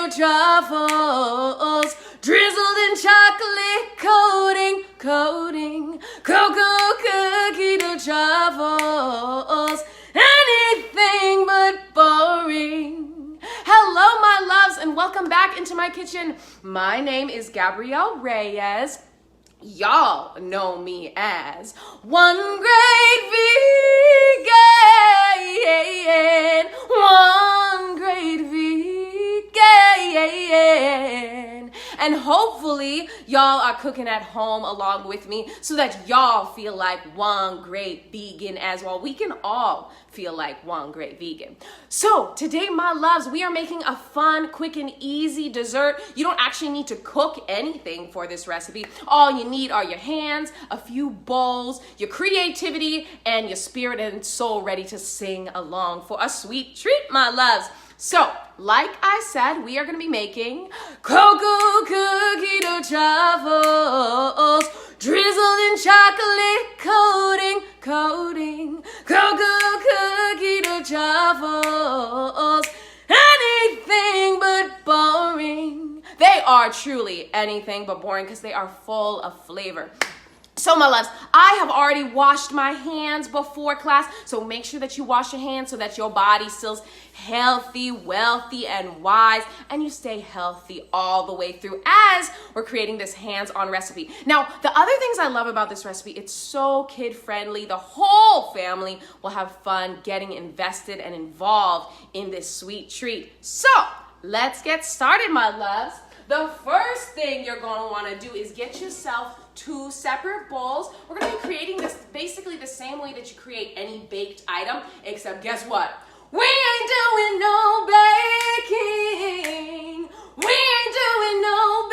dough truffles, drizzled in chocolate coating, cocoa cookie dough truffles, anything but boring. Hello, my loves, and welcome back into my kitchen. My name is Gabrielle Reyes. Y'all know me as One Great Vegan, One Great Vegan. And hopefully y'all are cooking at home along with me so that y'all feel like one great vegan as well. We can all feel like one great vegan. So today, my loves, we are making a fun, quick, and easy dessert. You don't actually need to cook anything for this recipe. All you need are your hands, a few bowls, your creativity, and your spirit and soul ready to sing along for a sweet treat, my loves. So, like I said, we are going to be making cocoa cookie dough truffles, drizzled in chocolate coating, cocoa cookie dough truffles, anything but boring. They are truly anything but boring because they are full of flavor. So, my loves, I have already washed my hands before class, so make sure that you wash your hands so that your body stay's healthy, wealthy, and wise, and you stay healthy all the way through as we're creating this hands-on recipe. Now, the other things I love about this recipe, it's so kid-friendly. The whole family will have fun getting invested and involved in this sweet treat. So, let's get started, my loves. The first thing you're going to want to do is get yourself 2 separate bowls. We're going to be creating this basically the same way that you create any baked item, except guess what? We ain't doing no baking. We ain't doing no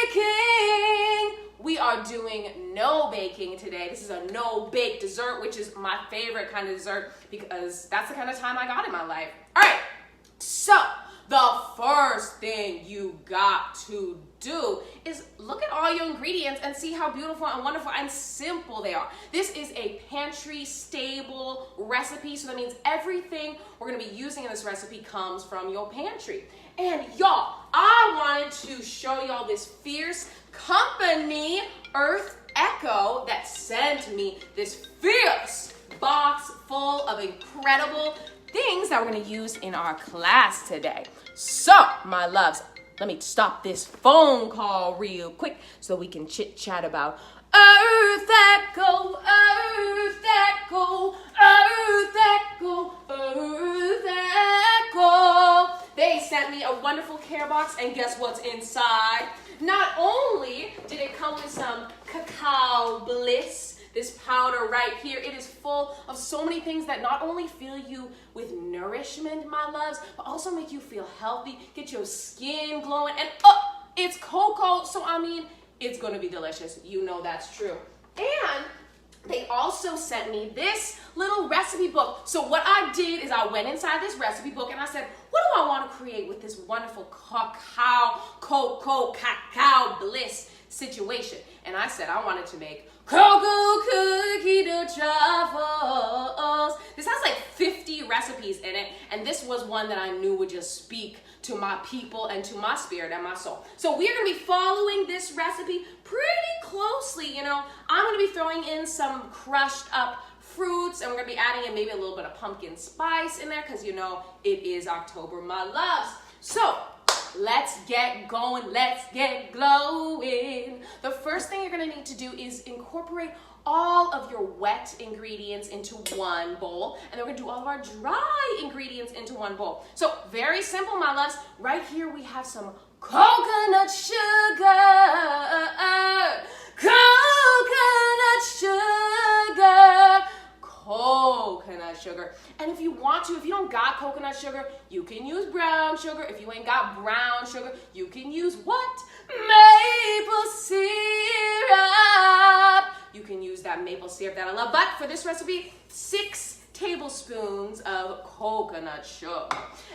baking. We are doing no baking today. This is a no-bake dessert, which is my favorite kind of dessert because that's the kind of time I got in my life. All right, so the first thing you got to do is look at all your ingredients and see how beautiful and wonderful and simple they are. This is a pantry stable recipe, so that means everything we're gonna be using in this recipe comes from your pantry. And y'all, I wanted to show y'all this fierce company, Earth Echo, that sent me this fierce box full of incredible things that we're going to use in our class today. So, my loves, let me stop this phone call real quick so we can chit chat about Earth Echo, Earth Echo, Earth Echo, Earth Echo. They sent me a wonderful care box, and guess what's inside? Not only did it come with some Cacao Bliss, this powder right here, it is full of so many things that not only fill you with nourishment, my loves, but also make you feel healthy, get your skin glowing, and it's cocoa, so I mean, it's gonna be delicious. You know that's true. And they also sent me this little recipe book. So what I did is I went inside this recipe book and I said, what do I want to create with this wonderful Cacao Bliss situation? And I said I wanted to make cocoa cookie dough truffles. This has like 50 recipes in it, and this was one that I knew would just speak to my people and to my spirit and my soul. So we're gonna be following this recipe pretty closely. You know, I'm gonna be throwing in some crushed up fruits, and we're gonna be adding in maybe a little bit of pumpkin spice in there because you know it is October, my loves. So let's get going, let's get glowing. The first thing you're gonna need to do is incorporate all of your wet ingredients into one bowl, and then we're gonna do all of our dry ingredients into one bowl. So very simple, my loves. Right here we have some coconut sugar, coconut sugar. And if you want to, if you don't got coconut sugar, you can use brown sugar. If you ain't got brown sugar, you can use what? Maple syrup. You can use that maple syrup that I love. But for this recipe, 6 tablespoons of coconut sugar.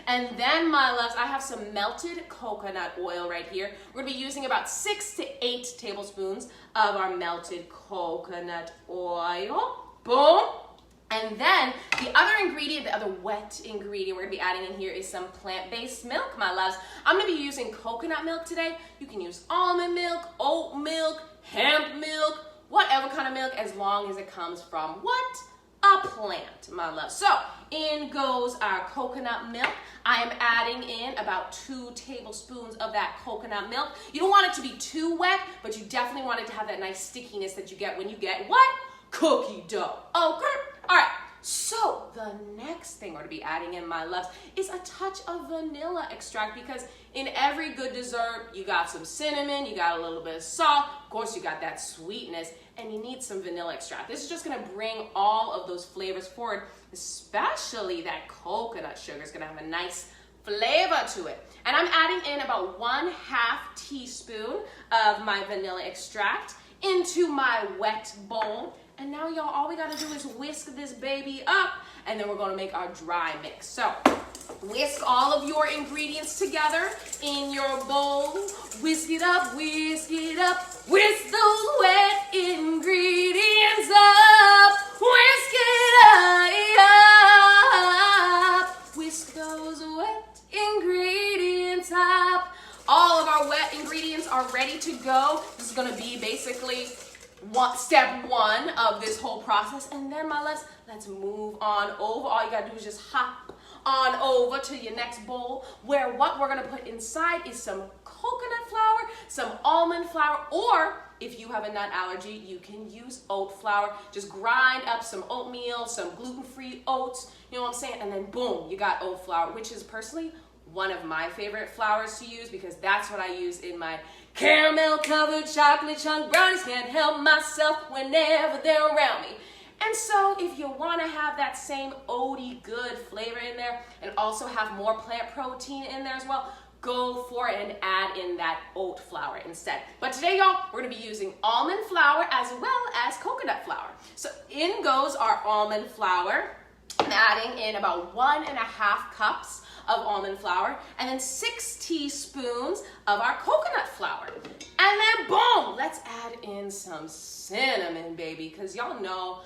And then, my loves, I have some melted coconut oil right here. We're gonna be using about 6 to 8 tablespoons of our melted coconut oil. Boom. And then the other ingredient, the other wet ingredient we're gonna be adding in here is some plant-based milk, my loves. I'm gonna be using coconut milk today. You can use almond milk, oat milk, hemp milk, whatever kind of milk, as long as it comes from what? A plant, my love. So in goes our coconut milk. I am adding in about 2 tablespoons of that coconut milk. You don't want it to be too wet, but you definitely want it to have that nice stickiness that you get when you get what? Cookie dough. Okay, all right. So the next thing we're gonna be adding in, my loves, is a touch of vanilla extract, because in every good dessert, you got some cinnamon, you got a little bit of salt, of course you got that sweetness, and you need some vanilla extract. This is just gonna bring all of those flavors forward, especially that coconut sugar is gonna have a nice flavor to it. And I'm adding in about 1/2 teaspoon of my vanilla extract into my wet bowl. And now, y'all, all we gotta do is whisk this baby up, and then we're gonna make our dry mix. So, whisk all of your ingredients together in your bowl. Whisk it up, whisk it up. Whisk those wet ingredients up. Whisk it up. Whisk those wet ingredients up. All of our wet ingredients are ready to go. This is gonna be basically step 1 of this whole process. And then, my loves, let's move on over. All you gotta do is just hop on over to your next bowl, where what we're gonna put inside is some coconut flour, some almond flour, or if you have a nut allergy, you can use oat flour. Just grind up some oatmeal, some gluten-free oats, you know what I'm saying? And then boom, you got oat flour, which is personally one of my favorite flours to use, because that's what I use in my caramel covered chocolate chunk brownies. Can't help myself whenever they're around me. And so if you want to have that same oaty good flavor in there and also have more plant protein in there as well, go for it and add in that oat flour instead. But today, y'all, we're going to be using almond flour as well as coconut flour. So in goes our almond flour. I'm adding in about 1.5 cups of almond flour, and then 6 teaspoons of our coconut flour. And then boom, let's add in some cinnamon, baby, because y'all know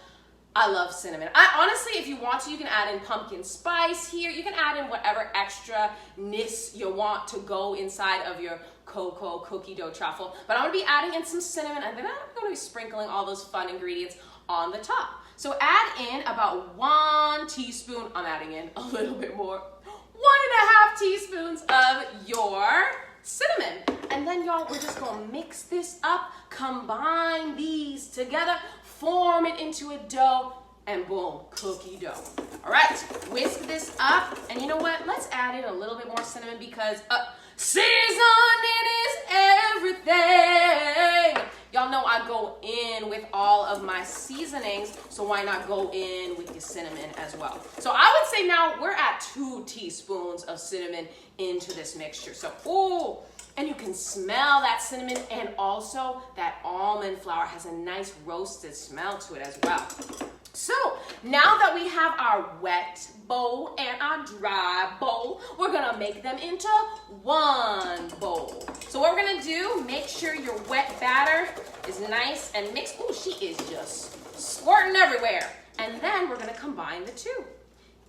I love cinnamon. Honestly, if you want to, you can add in pumpkin spice here. You can add in whatever extra-ness you want to go inside of your Coco cookie dough truffle. But I'm gonna be adding in some cinnamon, and then I'm gonna be sprinkling all those fun ingredients on the top. So add in about 1 teaspoon, I'm adding in a little bit more, 1.5 teaspoons of your cinnamon. And then, y'all, we're just gonna mix this up, combine these together, form it into a dough, and boom, cookie dough. All right, whisk this up, and you know what? Let's add in a little bit more cinnamon, because seasoning is everything. Y'all know I go in with all of my seasonings, so why not go in with your cinnamon as well? So I would say now we're at 2 teaspoons of cinnamon into this mixture. So, ooh, and you can smell that cinnamon, and also that almond flour has a nice roasted smell to it as well. So now that we have our wet bowl and our dry bowl, we're gonna make them into one bowl. So what we're gonna do, make sure your wet batter is nice and mixed. Oh, she is just squirting everywhere. And then we're gonna combine the two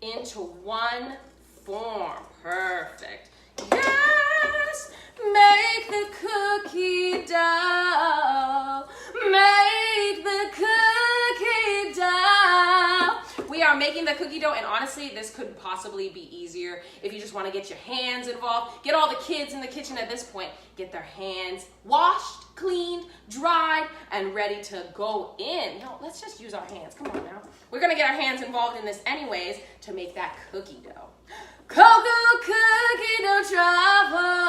into one form. Perfect. Yes! Make the cookie dough. Make the cookie dough. We are making the cookie dough, and honestly, this could possibly be easier if you just want to get your hands involved. Get all the kids in the kitchen at this point. Get their hands washed, cleaned, dried, and ready to go in. You know, let's just use our hands. Come on now. We're going to get our hands involved in this anyways to make that cookie dough. Coco cookie dough truffles.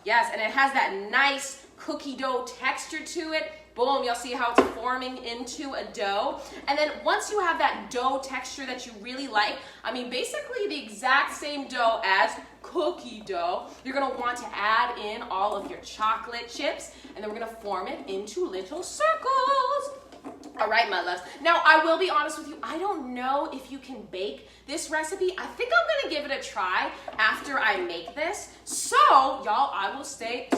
Yes, and it has that nice cookie dough texture to it. Boom, you'll see how it's forming into a dough. And then once you have that dough texture that you really like, I mean, basically the exact same dough as cookie dough, you're gonna want to add in all of your chocolate chips, and then we're gonna form it into little circles. All right, my loves. Now, I will be honest with you. I don't know if you can bake this recipe. I think I'm going to give it a try after I make this. So, y'all, I will stay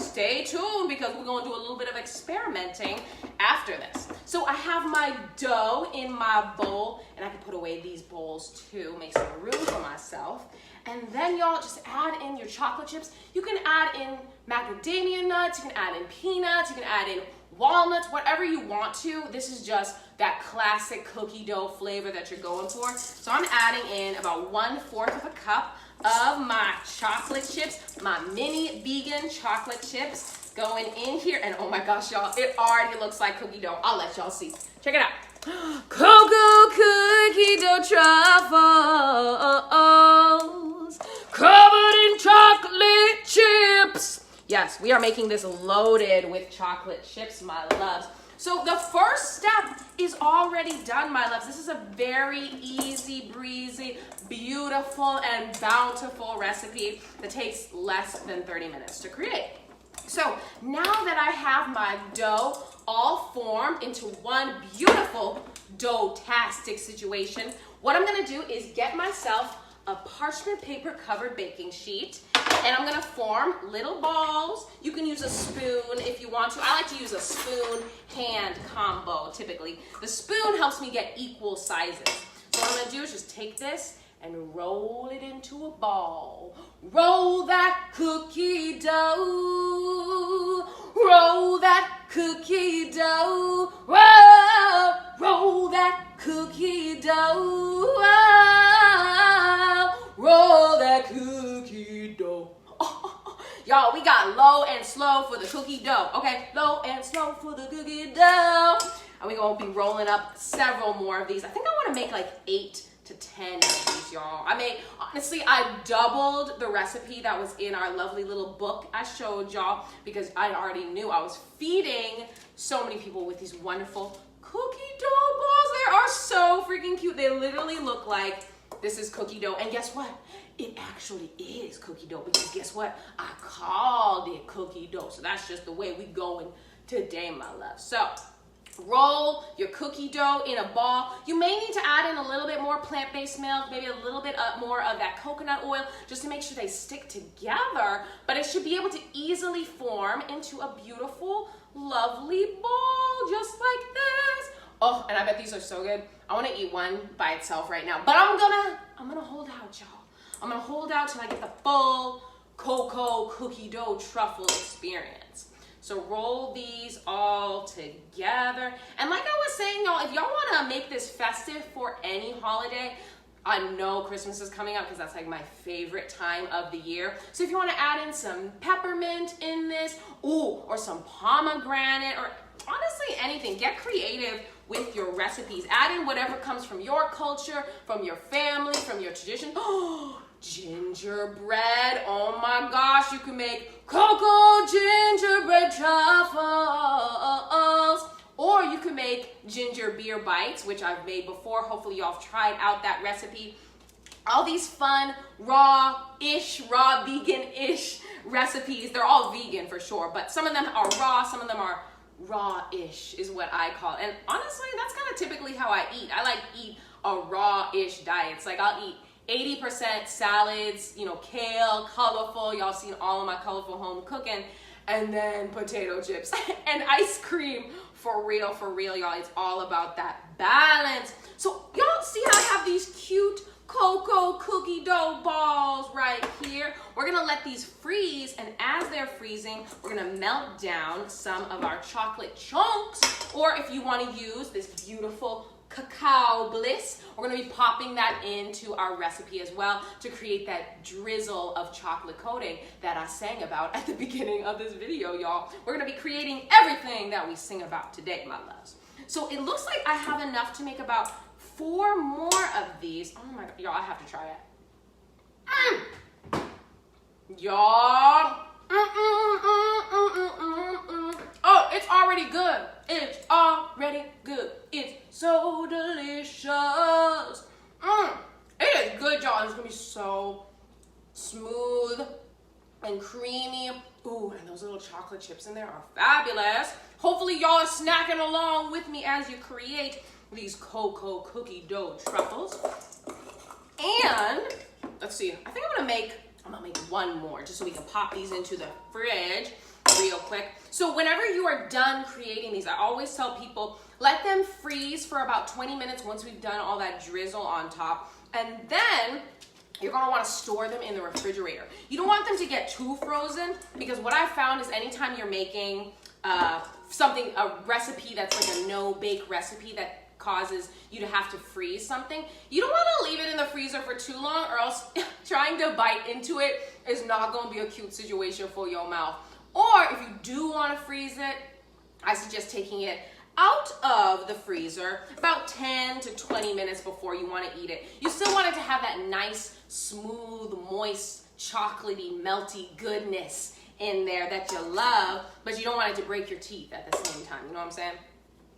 tuned because we're going to do a little bit of experimenting after this. So, I have my dough in my bowl, and I can put away these bowls too, make some room for myself. And then, y'all, just add in your chocolate chips. You can add in macadamia nuts, you can add in peanuts, you can add in walnuts, whatever you want to. This is just that classic cookie dough flavor that you're going for. So I'm adding in about 1/4 of a cup of my chocolate chips, my mini vegan chocolate chips going in here. And oh my gosh, y'all, it already looks like cookie dough. I'll let y'all see. Check it out. Coco cookie dough truffles covered in chocolate chips. Yes, we are making this loaded with chocolate chips, my loves. So the first step is already done, my loves. This is a very easy breezy, beautiful, and bountiful recipe that takes less than 30 minutes to create. So now that I have my dough all formed into one beautiful dough-tastic situation, what I'm gonna do is get myself a parchment paper covered baking sheet, and I'm gonna form little balls. You can use a spoon if you want to. I like to use a spoon hand combo typically. The spoon helps me get equal sizes. So what I'm gonna do is just take this and roll it into a ball. Roll that cookie dough. Roll that cookie dough. Roll that cookie dough. Roll that cookie dough. Y'all, we got low and slow for the cookie dough. Okay, low and slow for the cookie dough. And we're gonna be rolling up several more of these. I think I wanna make like 8 to 10 of these, y'all. Honestly, I doubled the recipe that was in our lovely little book I showed y'all because I already knew I was feeding so many people with these wonderful cookie dough balls. They are so freaking cute. They literally look like this is cookie dough. And guess what? It actually is cookie dough because guess what? I called it cookie dough. So that's just the way we going today, my love. So roll your cookie dough in a ball. You may need to add in a little bit more plant-based milk, maybe a little bit more of that coconut oil just to make sure they stick together, but it should be able to easily form into a beautiful, lovely ball just like this. Oh, and I bet these are so good. I want to eat one by itself right now, but I'm gonna hold out, y'all. I'm gonna hold out till I get the full Coco cookie dough truffle experience. So roll these all together. And like I was saying, y'all, if y'all want to make this festive for any holiday, I know Christmas is coming up because that's like my favorite time of the year. So if you want to add in some peppermint in this, or some pomegranate, or honestly anything, get creative with your recipes. Add in whatever comes from your culture, from your family, from your tradition. Oh, gingerbread. Oh my gosh, you can make Coco gingerbread truffles. Or you can make ginger beer bites, which I've made before. Hopefully y'all have tried out that recipe. All these fun, raw vegan-ish recipes. They're all vegan for sure, but some of them are raw, some of them are raw-ish is what I call it. And honestly, that's kind of typically how I eat. I like to eat a raw-ish diet. It's like I'll eat 80% salads, kale, colorful. Y'all seen all of my colorful home cooking. And then potato chips and ice cream. For real, y'all. It's all about that balance. So y'all see how I have these cute Coco cookie dough balls right here. We're gonna let these freeze, and as they're freezing, we're gonna melt down some of our chocolate chunks, or if you wanna use this beautiful Cacao Bliss, we're gonna be popping that into our recipe as well to create that drizzle of chocolate coating that I sang about at the beginning of this video, y'all. We're gonna be creating everything that we sing about today, my loves. So it looks like I have enough to make about 4 more of these. Oh my God, y'all, I have to try it. Y'all. Oh, it's already good. It's already good. It's so delicious. It is good, y'all. It's gonna be so smooth and creamy. Ooh, and those little chocolate chips in there are fabulous. Hopefully y'all are snacking along with me as you create these cocoa cookie dough truffles. And let's see, I think I'm gonna make one more just so we can pop these into the fridge real quick. So whenever you are done creating these, I always tell people, let them freeze for about 20 minutes once we've done all that drizzle on top. And then you're gonna wanna store them in the refrigerator. You don't want them to get too frozen, because what I found is anytime you're making a recipe that's like a no-bake recipe that causes you to have to freeze something, you don't wanna leave it in the freezer for too long, or else trying to bite into it is not gonna be a cute situation for your mouth. Or if you do wanna freeze it, I suggest taking it out of the freezer about 10 to 20 minutes before you want to eat it. You still want it to have that nice, smooth, moist, chocolatey, melty goodness in there that you love, but you don't want it to break your teeth at the same time. You know what I'm saying?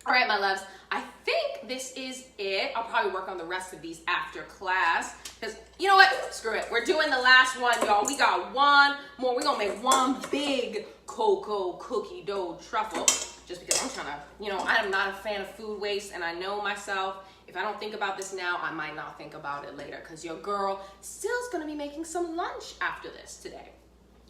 All right, my loves, I think this is it. I'll probably work on the rest of these after class, because you know what? Screw it. We're doing the last one, y'all. We got one more. We're going to make one big cocoa cookie dough truffle, just because I'm trying to, you know, I am not a fan of food waste, and I know myself, if I don't think about this now, I might not think about it later, because your girl still is going to be making some lunch after this today.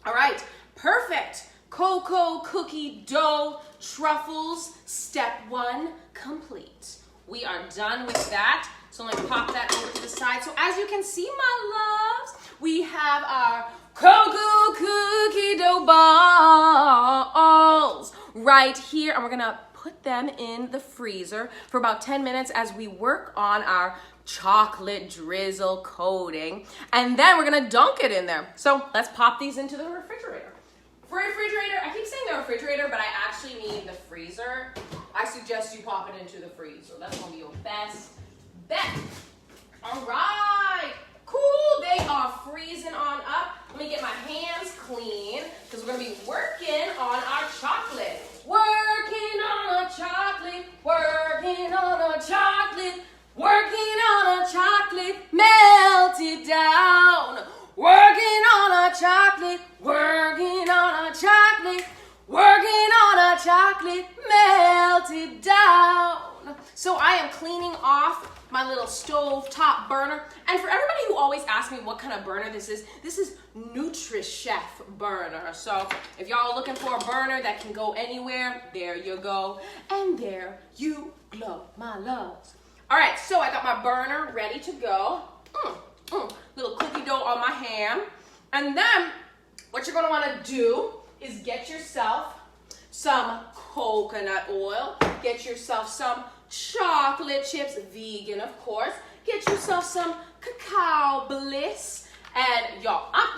All right, perfect. Cocoa cookie dough truffles, step 1 complete. We are done with that. So let me pop that over to the side. So as you can see, my loves, we have our cocoa cookie dough balls right here. And we're gonna put them in the freezer for about 10 minutes as we work on our chocolate drizzle coating. And then we're gonna dunk it in there. So let's pop these into the refrigerator. For refrigerator, I keep saying the refrigerator, but I actually mean the freezer. I suggest you pop it into the freezer. That's gonna be your best bet. All right, cool. They are freezing on up. Let me get my hands clean, because we're gonna be working on our chocolate. Working on a chocolate, working on a chocolate, working on a chocolate, melt it down. Working on a chocolate, working on a chocolate, working on a chocolate, melt it down. So I am cleaning off my little stove top burner. And for everybody who always asks me what kind of burner this is Nutri-Chef burner. So if y'all are looking for a burner that can go anywhere, there you go. And there you go, my loves. All right, so I got my burner ready to go. Little cookie dough on my hand. And then what you're gonna wanna do is get yourself some coconut oil, get yourself some chocolate chips, vegan of course, get yourself some Cacao Bliss, and y'all, I'm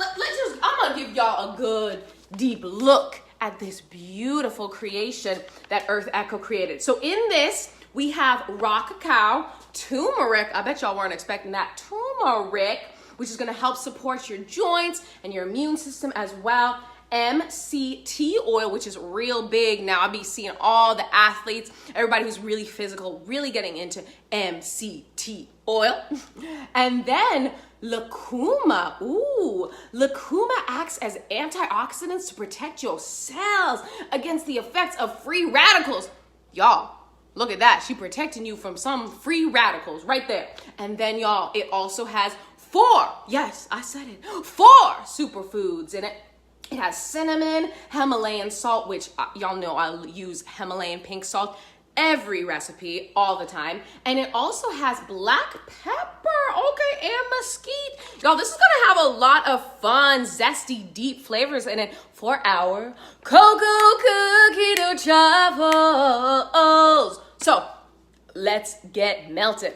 gonna give y'all a good deep look at this beautiful creation that Earth Echo created. So in this, we have raw cacao, turmeric, I bet y'all weren't expecting that, turmeric, which is gonna help support your joints and your immune system as well. MCT oil, which is real big now. I'll be seeing all the athletes, everybody who's really physical, really getting into MCT oil. And then lucuma. Ooh, lucuma acts as antioxidants to protect your cells against the effects of free radicals. Y'all, look at that. She protecting you from some free radicals right there. And then y'all, it also has 4, yes, I said it, 4 superfoods in it. It has cinnamon, Himalayan salt, which y'all know I use Himalayan pink salt every recipe all the time. And it also has black pepper, okay, and mesquite. Y'all, this is gonna have a lot of fun, zesty, deep flavors in it for our cocoa cookie dough truffles. So let's get melted.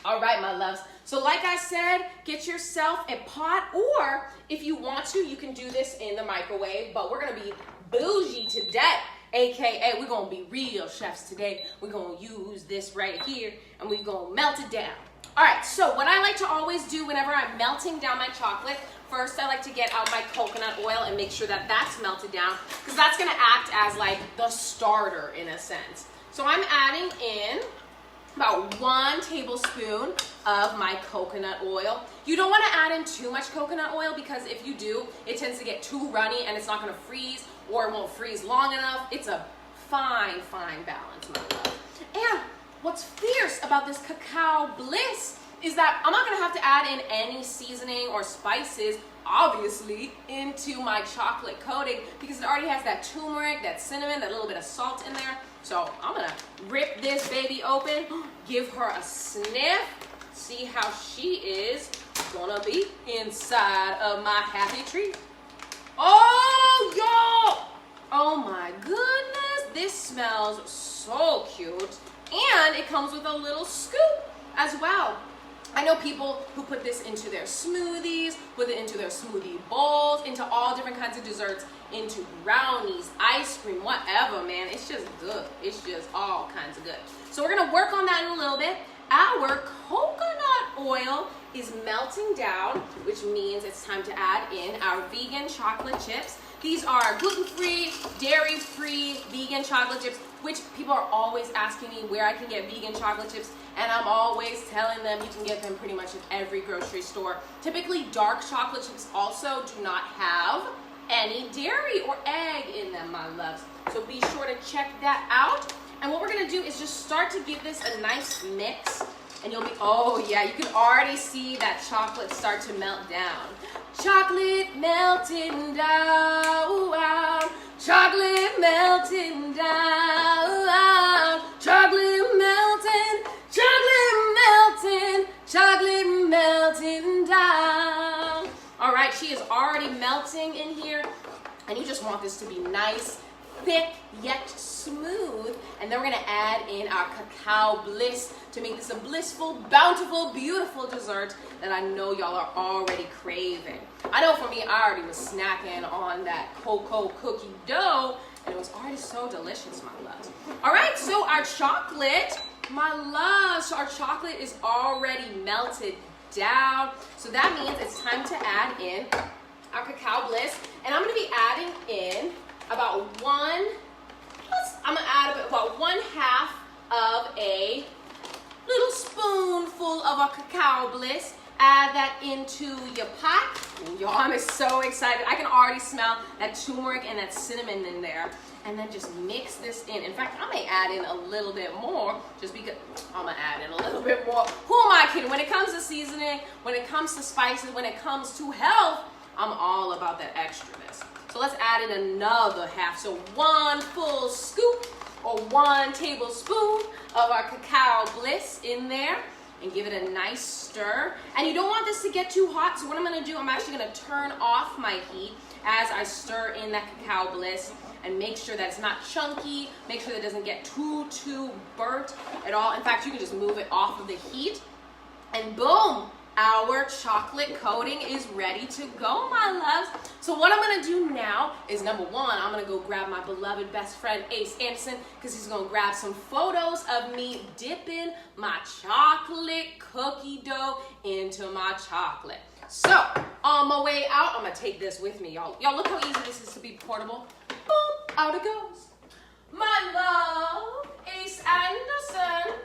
All right, my loves. So like I said, get yourself a pot, or if you want to, you can do this in the microwave, but we're gonna be bougie today, AKA we're gonna be real chefs today. We're gonna use this right here and we're gonna melt it down. All right, so what I like to always do whenever I'm melting down my chocolate, first I like to get out my coconut oil and make sure that that's melted down, because that's gonna act as like the starter in a sense. So I'm adding in about 1 tablespoon of my coconut oil. You don't want to add in too much coconut oil because if you do, it tends to get too runny and it's not going to freeze or it won't freeze long enough. It's a fine, fine balance, my love. And what's fierce about this Cacao Bliss is that I'm not going to have to add in any seasoning or spices, obviously, into my chocolate coating because it already has that turmeric, that cinnamon, that little bit of salt in there. So I'm gonna rip this baby open, give her a sniff, see how she is gonna be inside of my happy treat. Oh, y'all! Oh my goodness, this smells so cute. And it comes with a little scoop as well. I know people who put this into their smoothies, put it into their smoothie bowls, into all different kinds of desserts, into brownies, ice cream, whatever, man. It's just good. It's just all kinds of good. So we're gonna work on that in a little bit. Our coconut oil is melting down, which means it's time to add in our vegan chocolate chips. These are gluten-free, dairy-free vegan chocolate chips, which people are always asking me where I can get vegan chocolate chips, and I'm always telling them you can get them pretty much at every grocery store. Typically, dark chocolate chips also do not have any dairy or egg in them, my loves. So be sure to check that out. And what we're gonna do is just start to give this a nice mix, and you'll be, oh yeah, you can already see that chocolate start to melt down. Chocolate melting down, chocolate melting down, chocolate melting, chocolate melting, chocolate melting down. All right, she is already melting in here, and you just want this to be nice, thick, yet smooth. And then we're gonna add in our Cacao Bliss to make this a blissful, bountiful, beautiful dessert that I know y'all are already craving. I know for me, I already was snacking on that Coco cookie dough, and it was already so delicious, my loves. All right, so our chocolate, my loves, so our chocolate is already melted down. So that means it's time to add in our Cacao Bliss, and I'm gonna be adding in about about 1/2 of a little spoonful of our Cacao Bliss. Add that into your pot. Ooh, y'all, I'm so excited. I can already smell that turmeric and that cinnamon in there. And then just mix this in. In fact, I may add in a little bit more just because I'm gonna add in a little bit more. Who am I kidding? When it comes to seasoning, when it comes to spices, when it comes to health, I'm all about that extraness. So let's add in another half. So 1 full scoop or 1 tablespoon of our Cacao Bliss in there, and give it a nice stir. And you don't want this to get too hot, so what I'm gonna do, I'm actually gonna turn off my heat as I stir in that Cacao Bliss and make sure that it's not chunky, make sure that it doesn't get too burnt at all. In fact, you can just move it off of the heat, and boom, our chocolate coating is ready to go, my loves. So what I'm gonna do now is, number 1, I'm gonna go grab my beloved best friend Ace Anderson, because he's gonna grab some photos of me dipping my chocolate cookie dough into my chocolate. So on my way out, I'm gonna take this with me, y'all. Y'all, look how easy this is to be portable. Boom, out it goes. My love, Ace Anderson.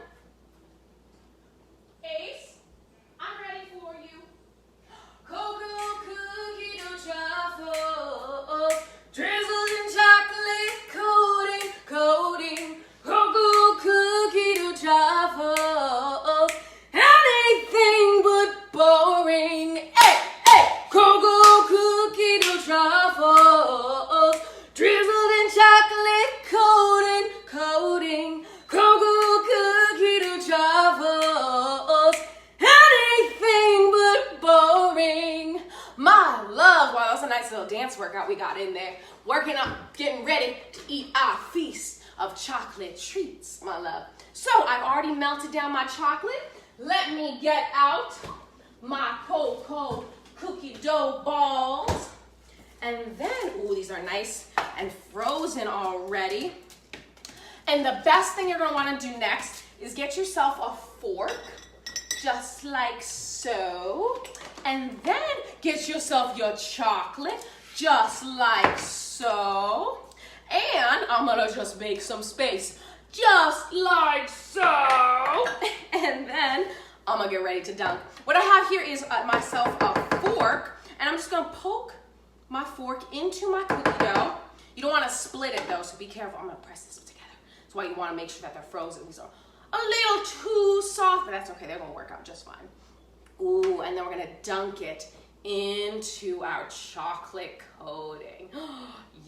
Ace, I'm ready for you. Cocoa cookie dough truffles, drizzled in chocolate coating, cocoa cookie dough truffles, anything but boring. Hey, hey, cocoa cookie dough truffles, drizzled in chocolate coating, cocoa cookie dough truffles, anything but boring. My love, wow, that's a nice little dance workout we got in there. Working up, getting ready to eat our feast of chocolate treats, my love. So I've already melted down my chocolate. Let me get out my cocoa cookie dough balls. And then, ooh, these are nice and frozen already. And the best thing you're gonna wanna do next is get yourself a fork, just like so. And then get yourself your chocolate, just like so. And I'm gonna just make some space just like so. And then I'm gonna get ready to dunk. What I have here is myself a fork, and I'm just gonna poke my fork into my cookie dough. You don't wanna split it though, so be careful. I'm gonna press this together. That's why you wanna make sure that they're frozen. These are a little too soft, but that's okay, they're gonna work out just fine. Ooh, and then we're gonna dunk it into our chocolate coating.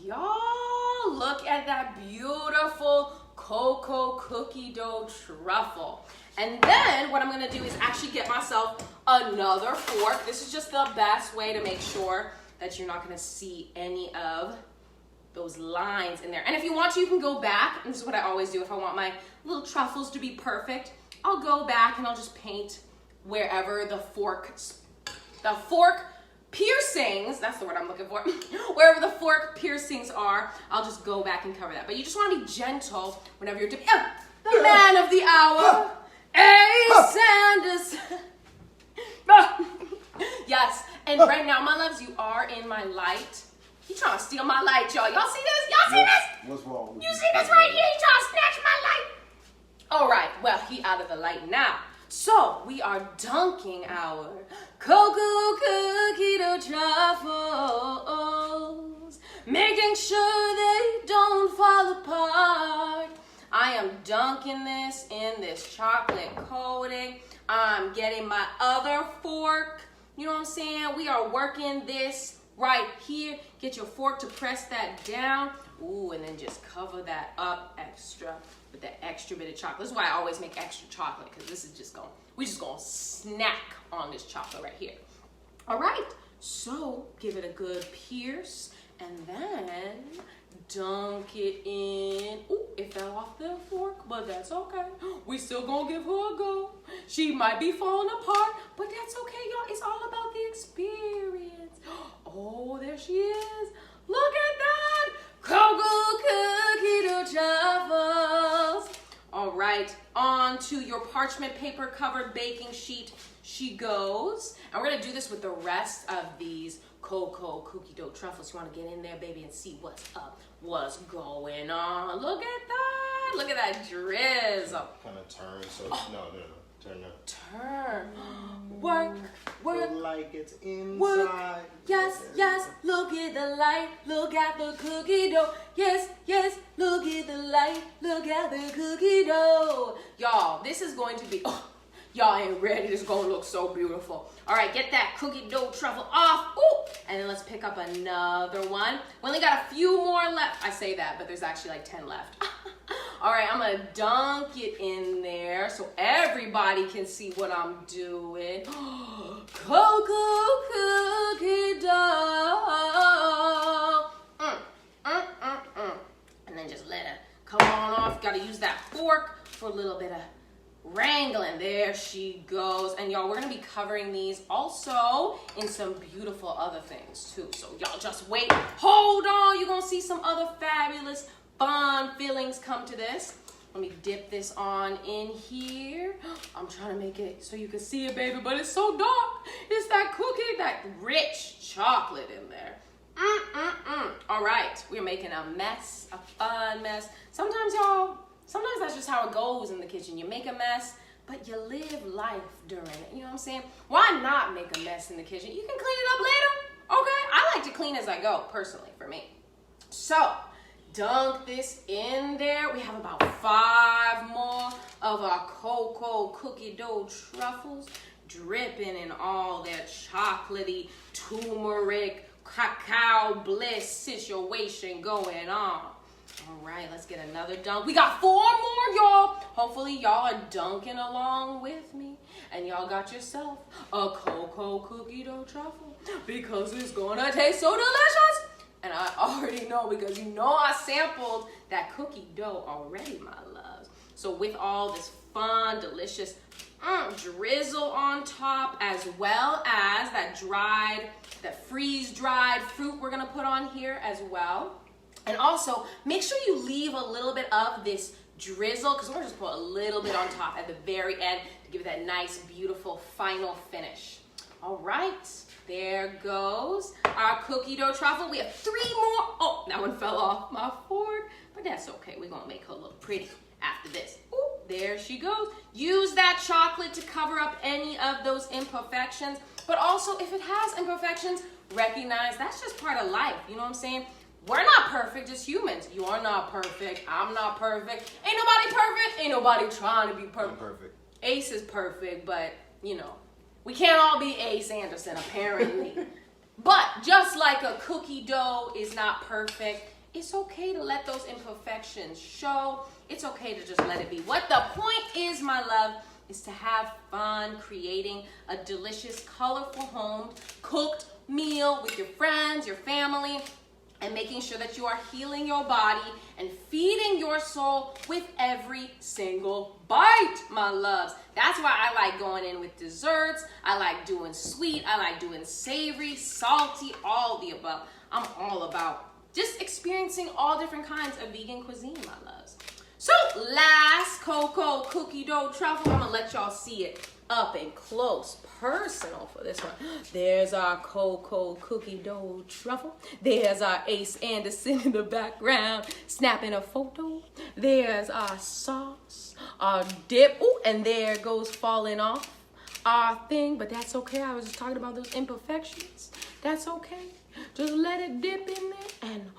Y'all, look at that beautiful Coco cookie dough truffle. And then what I'm gonna do is actually get myself another fork. This is just the best way to make sure that you're not gonna see any of those lines in there. And if you want to, you can go back, and this is what I always do if I want my little truffles to be perfect. I'll go back and I'll just paint wherever the fork piercings, that's the word I'm looking for, wherever the fork piercings are, I'll just go back and cover that. But you just want to be gentle whenever you're doing, the man of the hour, A. Sanders. Yes, and right now, my loves, you are in my light. He trying to steal my light, y'all. Y'all see this? Y'all see this? What's wrong with you? See this right here? He trying to snatch my light. All right, well, he out of the light now. So we are dunking our Coco cookie dough truffles, making sure they don't fall apart. I am dunking this in this chocolate coating. I'm getting my other fork. You know what I'm saying? We are working this right here. Get your fork to press that down. Ooh, and then just cover that up extra with that extra bit of chocolate. This is why I always make extra chocolate, because this is just we just gonna snack on this chocolate right here. All right, so give it a good pierce and then dunk it in. Ooh, it fell off the fork, but that's okay. We still gonna give her a go. She might be falling apart, but that's okay, y'all. It's all about the experience. Oh, there she is. Look at that. Coco cookie dough truffles. All right, on to your parchment paper covered baking sheet she goes. And we're gonna do this with the rest of these Coco cookie dough truffles. You wanna get in there, baby, and see what's up, what's going on. Look at that, look at that drizzle. Kind of turn, so no. Turn up. Turn. Work. The light gets inside. Work. Yes. Look at the light. Look at the cookie dough. Yes. Look at the light. Look at the cookie dough. Y'all, this is going to be, y'all ain't ready. This is going to look so beautiful. All right, get that cookie dough truffle off. Ooh. And then let's pick up another one. We only got a few more left. I say that, but there's actually like 10 left. All right, I'm gonna dunk it in there so everybody can see what I'm doing. Coco cookie dough. And then just let it come on off. Gotta use that fork for a little bit of wrangling. There she goes. And y'all, we're gonna be covering these also in some beautiful other things too. So y'all just wait, hold on. You're gonna see some other fabulous fun feelings come to this. Let me dip this on in here. I'm trying to make it so you can see it, baby, but it's so dark. It's that cookie, that rich chocolate in there. All right, we're making a mess, a fun mess. Sometimes that's just how it goes in the kitchen. You make a mess, but you live life during it. You know what I'm saying? Why not make a mess in the kitchen? You can clean it up later, okay? I like to clean as I go, personally, for me. So, dunk this in there. We have about 5 more of our Coco cookie dough truffles dripping in all that chocolatey turmeric Cacao Bliss situation going on. All right, let's get another dunk. We got 4 more, y'all. Hopefully y'all are dunking along with me and y'all got yourself a Coco cookie dough truffle, because it's gonna taste so delicious. And I already know, because you know I sampled that cookie dough already, my loves. So with all this fun, delicious drizzle on top, as well as that freeze-dried fruit we're gonna put on here as well. And also, make sure you leave a little bit of this drizzle, because we're gonna just put a little bit on top at the very end to give it that nice, beautiful final finish. All right. There goes our cookie dough truffle. We have 3 more. Oh, that one fell off my fork, but that's okay. We're gonna make her look pretty after this. Ooh, there she goes. Use that chocolate to cover up any of those imperfections. But also, if it has imperfections, recognize that's just part of life. You know what I'm saying? We're not perfect as humans. You're not perfect. I'm not perfect. Ain't nobody perfect. Ain't nobody trying to be perfect. I'm perfect. Ace is perfect, but, you know, we can't all be Ace Anderson, apparently. But just like a cookie dough is not perfect, it's okay to let those imperfections show. It's okay to just let it be. What the point is, my love, is to have fun creating a delicious, colorful home cooked meal with your friends, your family, and making sure that you are healing your body and feeding your soul with every single bite, my loves. That's why I like going in with desserts. I like doing sweet. I like doing savory, salty, all the above. I'm all about just experiencing all different kinds of vegan cuisine, my loves. So last Coco cookie dough truffle, I'm gonna let y'all see it up and close, personal for this one. There's our Coco cookie dough truffle. There's our Ace Anderson in the background snapping a photo. There's our sauce, our dip. Ooh, and there goes falling off our thing, but that's okay. I was just talking about those imperfections. That's okay. Just let it dip in there and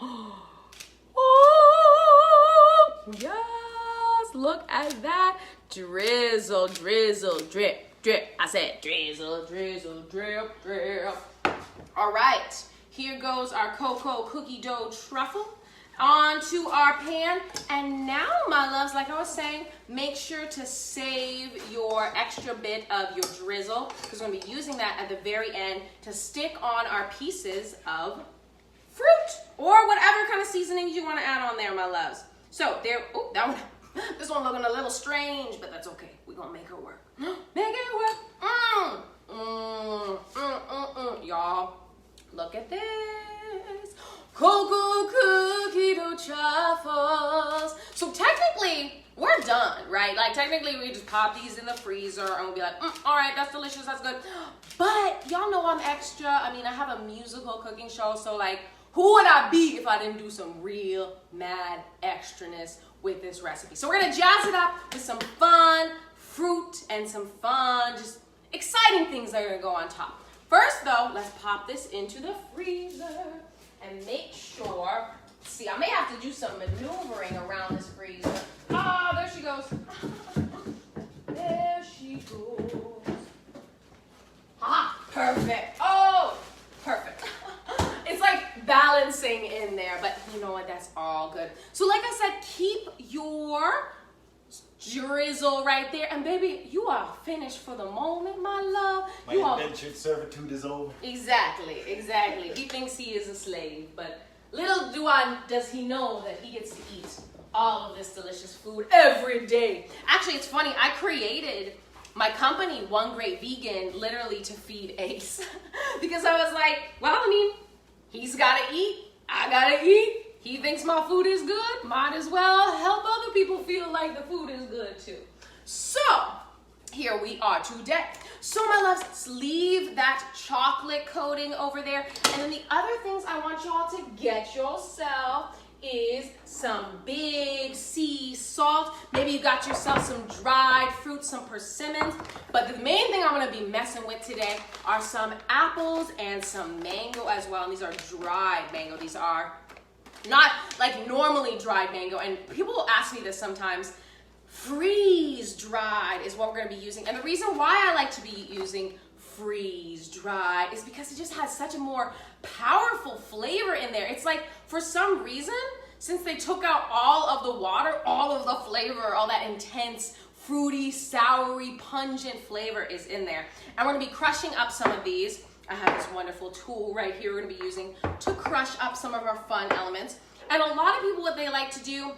yes, look at that. Drizzle, drizzle, drip, drip. I said drizzle, drizzle, drip, drip. All right, here goes our Coco cookie dough truffle onto our pan. And now, my loves, like I was saying, make sure to save your extra bit of your drizzle, because we're gonna be using that at the very end to stick on our pieces of fruit or whatever kind of seasonings you want to add on there, my loves. So there, oh, that one, this one looking a little strange, but that's okay. We're gonna make it work. Make it work. Y'all, look at this. Coco cookie dough truffles. So technically, we're done, right? Like technically, we just pop these in the freezer and we'll be like, all right, that's delicious, that's good. But y'all know I'm extra. I mean, I have a musical cooking show, so like, who would I be if I didn't do some real mad extraness with this recipe? So we're gonna jazz it up with some fun fruit and some fun, just exciting things that are gonna go on top. First though, let's pop this into the freezer and make sure, see, I may have to do some maneuvering around this freezer. Oh, there she goes. There she goes. Ah, perfect. Oh, perfect. It's like balancing in there, but you know what? That's all good. So like I said, keep your drizzle right there. And baby, you are finished for the moment, my love. My indentured servitude is over. Exactly, exactly. He thinks he is a slave, but little does he know that he gets to eat all of this delicious food every day. Actually, it's funny. I created my company, One Great Vegan, literally to feed Ace. Because I was like, well, I mean, he's gotta eat, I gotta eat. He thinks my food is good, might as well help other people feel like the food is good too. So, here we are today. So my loves, let's leave that chocolate coating over there. And then the other things I want y'all to get yourself is some big sea salt. Maybe you got yourself some dried fruit, some persimmons. But the main thing I'm gonna be messing with today are some apples and some mango as well. And these are dried mango. These are not like normally dried mango. And people will ask me this sometimes. Freeze dried is what we're gonna be using. And the reason why I like to be using freeze dried is because it just has such a more powerful flavor in there. It's like, for some reason, since they took out all of the water, all of the flavor, all that intense, fruity, soury, pungent flavor is in there. And we're gonna be crushing up some of these. I have this wonderful tool right here we're gonna be using to crush up some of our fun elements. And a lot of people, what they like to do,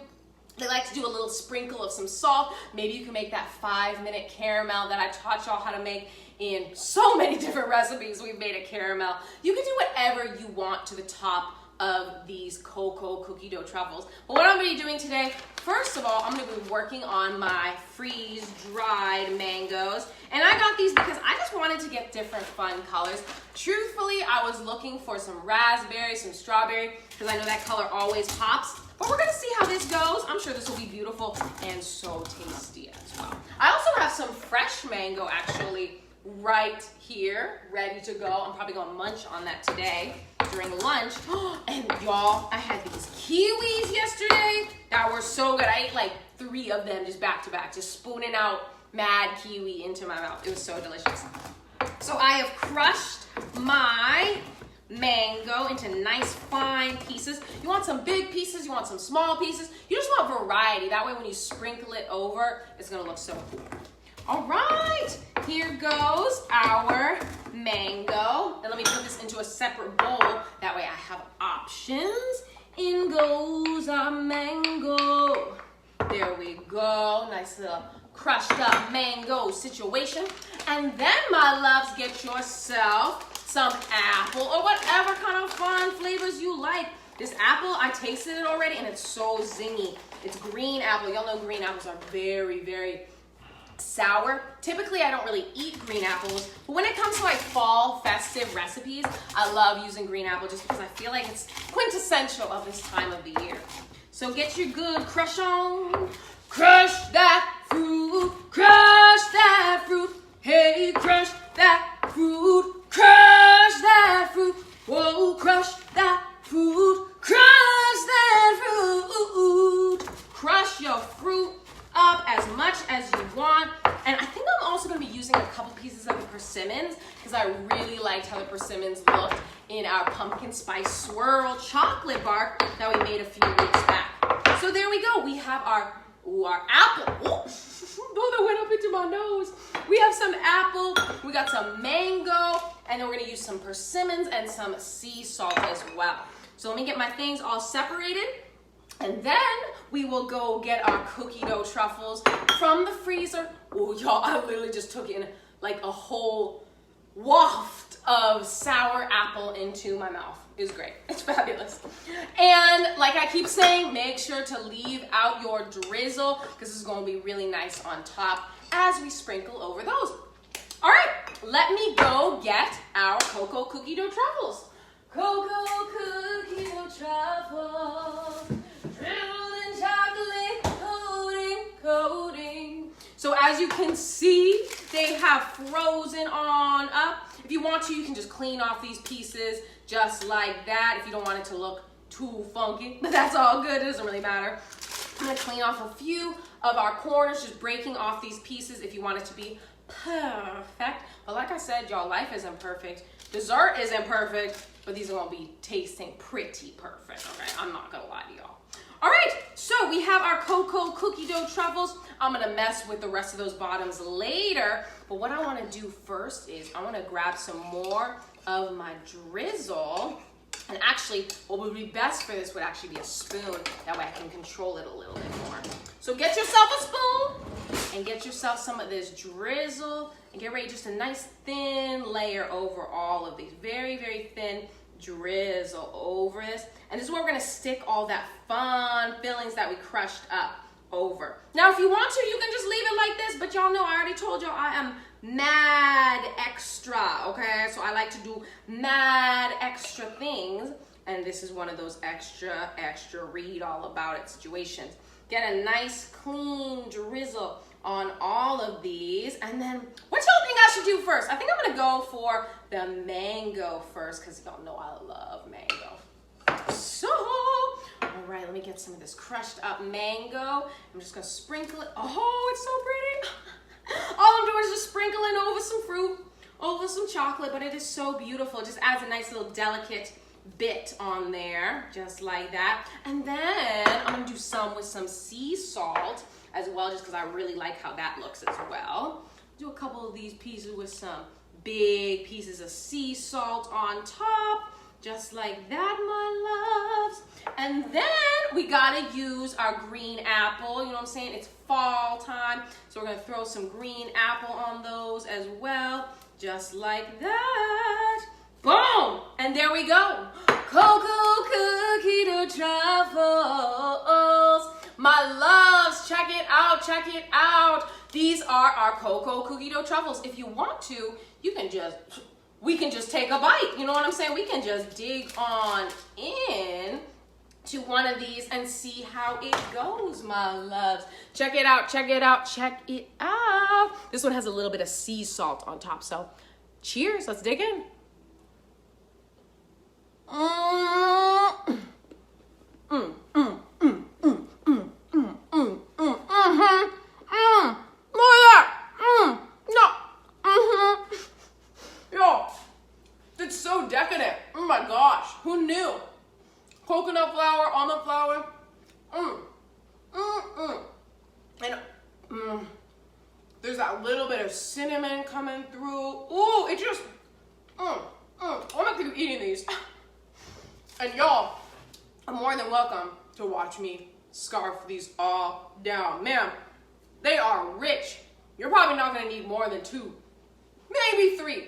they like to do a little sprinkle of some salt. Maybe you can make that 5-minute caramel that I taught y'all how to make in so many different recipes. We've made a caramel. You can do whatever you want to the top of these Coco cookie dough truffles. But what I'm gonna be doing today, first of all, I'm gonna be working on my freeze-dried mangoes. And I got these because I just wanted to get different fun colors. Truthfully, I was looking for some raspberry, some strawberry, because I know that color always pops. But we're gonna see how this goes. I'm sure this will be beautiful and so tasty as well. I also have some fresh mango actually right here, ready to go. I'm probably gonna munch on that today during lunch. And y'all, I had these kiwis yesterday that were so good. I ate like 3 of them just back to back, just spooning out mad kiwi into my mouth. It was so delicious. So I have crushed my mango into nice fine pieces. You want some big pieces, you want some small pieces. You just want variety. That way when you sprinkle it over, it's gonna look so cool. All right, here goes our mango. And let me put this into a separate bowl. That way I have options. In goes our mango. There we go, nice little crushed up mango situation. And then, my loves, get yourself some apple or whatever kind of fun flavors you like. This apple, I tasted it already and it's so zingy. It's green apple. Y'all know green apples are very, very sour. Typically, I don't really eat green apples, but when it comes to like fall festive recipes, I love using green apple just because I feel like it's quintessential of this time of the year. So get your good crush on. Crush that fruit, crush that fruit. Hey, crush that fruit, crush that fruit. Whoa, crush that fruit, crush that fruit. Crush your fruit up as much as you want. And I think I'm also going to be using a couple pieces of the persimmons because I really liked how the persimmons looked in our pumpkin spice swirl chocolate bar that we made a few weeks back. So there we go. We have our apple. Oh, that went up into my nose. We have some apple. We got some mango. And then we're going to use some persimmons and some sea salt as well. So let me get my things all separated. And then we will go get our cookie dough truffles from the freezer. Oh, y'all, I literally just took in like a whole waft of sour apple into my mouth. It was great. It's fabulous. And like I keep saying, make sure to leave out your drizzle because this is going to be really nice on top as we sprinkle over those. All right, let me go get our Coco cookie dough truffles. Coco cookie dough truffles, drilled in chocolate coating. So as you can see, they have frozen on up. If you want to, you can just clean off these pieces just like that if you don't want it to look too funky, but that's all good. It doesn't really matter. I'm gonna clean off a few of our corners, just breaking off these pieces if you want it to be perfect. But like I said, y'all, life isn't perfect. Dessert isn't perfect, but these are gonna be tasting pretty perfect, okay? I'm not gonna lie to y'all. All right, so we have our Coco cookie dough truffles. I'm gonna mess with the rest of those bottoms later, but what I wanna do first is I wanna grab some more of my drizzle. And actually, what would be best for this would actually be a spoon. That way I can control it a little bit more. So get yourself a spoon and get yourself some of this drizzle and get ready, just a nice thin layer over all of these. Very, very thin drizzle over this. And this is where we're gonna stick all that fun fillings that we crushed up over. Now, if you want to, you can just leave it like this, but y'all know I already told y'all I am mad extra, okay? So I like to do mad extra things, and this is one of those extra read all about it situations. Get a nice clean drizzle on all of these, and then what y'all think I should do first? I think I'm gonna go for the mango first, because y'all know I love mango. So, all right, let me get some of this crushed up mango. I'm just gonna sprinkle it. Oh, it's so pretty. All I'm doing is just sprinkling over some fruit, over some chocolate, but it is so beautiful. It just adds a nice little delicate bit on there, just like that. And then I'm gonna do some with some sea salt as well, just because I really like how that looks as well. Do a couple of these pieces with some big pieces of sea salt on top, just like that, my loves. And then we gotta use our green apple, you know what I'm saying? It's fall time, so we're gonna throw some green apple on those as well, just like that. Boom! And there we go. Coco cookie dough truffles. My loves, check it out, check it out. These are our Coco cookie dough truffles. If you want to, we can just take a bite. You know what I'm saying? We can just dig on in to one of these and see how it goes, my loves. Check it out, check it out, check it out. This one has a little bit of sea salt on top, so cheers, let's dig in. Yo, it's so decadent. Oh my gosh, who knew? Coconut flour, almond flour. And there's that little bit of cinnamon coming through. Ooh, it just, I'm gonna keep eating these. And y'all are more than welcome to watch me scarf these all down. Man, they are rich. You're probably not gonna need more than 2, maybe 3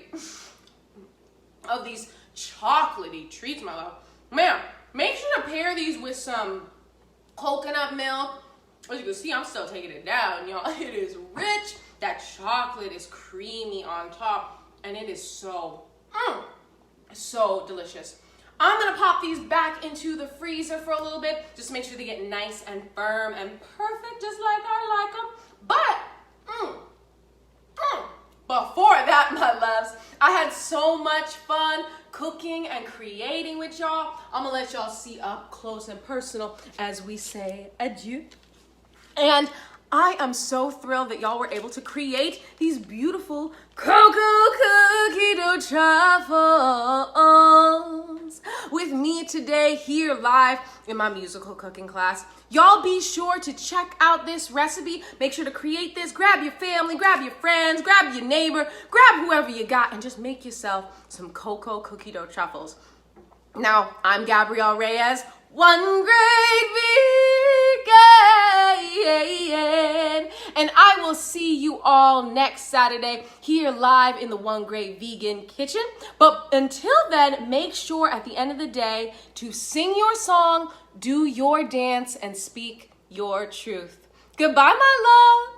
of these chocolatey treats, my love. Man, make sure to pair these with some coconut milk. As you can see, I'm still taking it down, y'all. It is rich. That chocolate is creamy on top, and it is so delicious. I'm gonna pop these back into the freezer for a little bit, just to make sure they get nice and firm and perfect, just like I like them. But, before that, my loves, I had so much fun cooking and creating with y'all. I'm gonna let y'all see up close and personal as we say adieu. And I am so thrilled that y'all were able to create these beautiful Coco cookie dough truffles with me today here live in my musical cooking class. Y'all be sure to check out this recipe. Make sure to create this. Grab your family, grab your friends, grab your neighbor, grab whoever you got, and just make yourself some Coco cookie dough truffles. Now, I'm Gabrielle Reyes, one great vegan, and I will see you all next Saturday here live in the One Great Vegan kitchen. But until then, make sure at the end of the day to sing your song, do your dance, and speak your truth. Goodbye, my love.